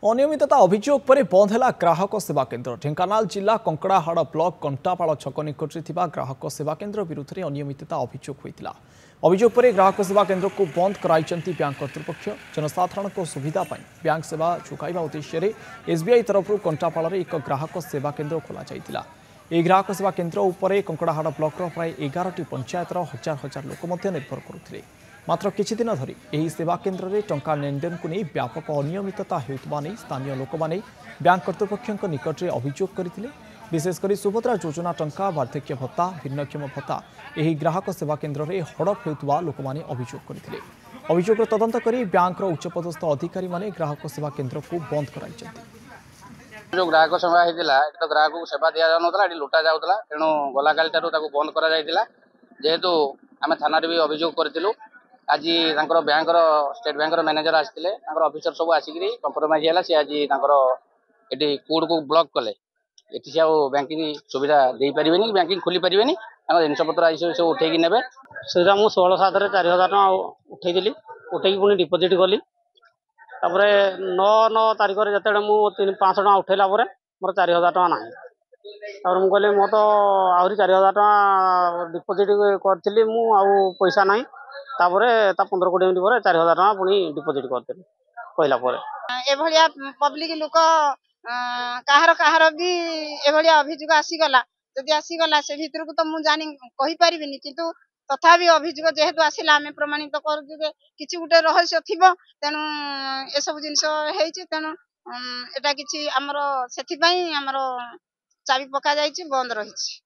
अनियमितता अभियोग पर बंद है ग्राहक सेवा केन्द्र। ढेंकानाल जिला कंकड़ाहाड़ ब्लॉक कंटापाड़ छक निकट में ग्राहक सेवा केन्द्र विरुद्ध में अनियमितता अभियोग होता। अभियोग पर ग्राहक सेवा केन्द्र को बंद कराई बैंक कर्तृपक्ष। जनसाधारण को सुविधा बैंक सेवा जोगाइबा उद्देश्य एसबीआई तरफ कंटापाड़ एक ग्राहक सेवा केन्द्र खोल जाइतिला। यह ग्राहक सेवा केन्द्र उपर कंकड़ाहाड़ ब्लॉक प्राय 11टी पंचायतर हजार हजार लोक निर्भर करुले। मात्र किछि दिन धरी यही सेवा केन्द्र में टंका लेनदेन को नहीं व्यापक अनियमितता होता नहीं स्थानीय लोक मैंने बैंक कर्तृपक्ष निकट में अभियोग करते। विशेषकर सुभद्रा योजना टंका वार्धक्य भत्ता भिन्नक्षम भत्ता यही ग्राहक सेवा केन्द्र में हड़प होता लोक मैंने अभियोग करते। अभियोग तदंत कर बैंक उच्चपदस्थ अधिकारी माने ग्राहक सेवा केन्द्र को बंद कराई। जो ग्राहक सेवा होता तो ग्राहक को सेवा दि जाऊला लुटा जाऊला तेणु गला काली बंद कर जेहेतु आम थाना भी अभियोग करूँ। आज बैंक स्टेट बैंक मैनेजर आसते ऑफिसर सब आसिक कंप्रोमाइज है सी आज ये कोड को ब्लॉक कले ये बैंकिंग सुविधा दे पारे बैंकिंग खोली पारे जिनपतर आई सब उठे ने से 16/7 4000 टका उठेली उठे पुणी डिपोजिट कली 9 तारीख जो मुझे 500 टका उठेला मोर 4000 टका ना और मुझे कहली मो तो आहरी 4000 टका डिपोजिट करी पैसा ना 15-20 मिनट पर 4000 टका पुणी डिपोजिट करते कहला पब्लिक लोक कहार भी एभलिया अभियोग आसीगला जदि आसीगला से भीतर को तो मुझे जानी कही पारिबिनी किंतु तथापि अभियोग जेहेतु आसिला आम प्रमाणित करूँ जे किसी गोटे रहस्य थिबो तेणु ए सब जिनस हेछि तेणु एटा किछि हमरो सेथि पई हमरो चाबी पका जाइछि बंद रहिछि।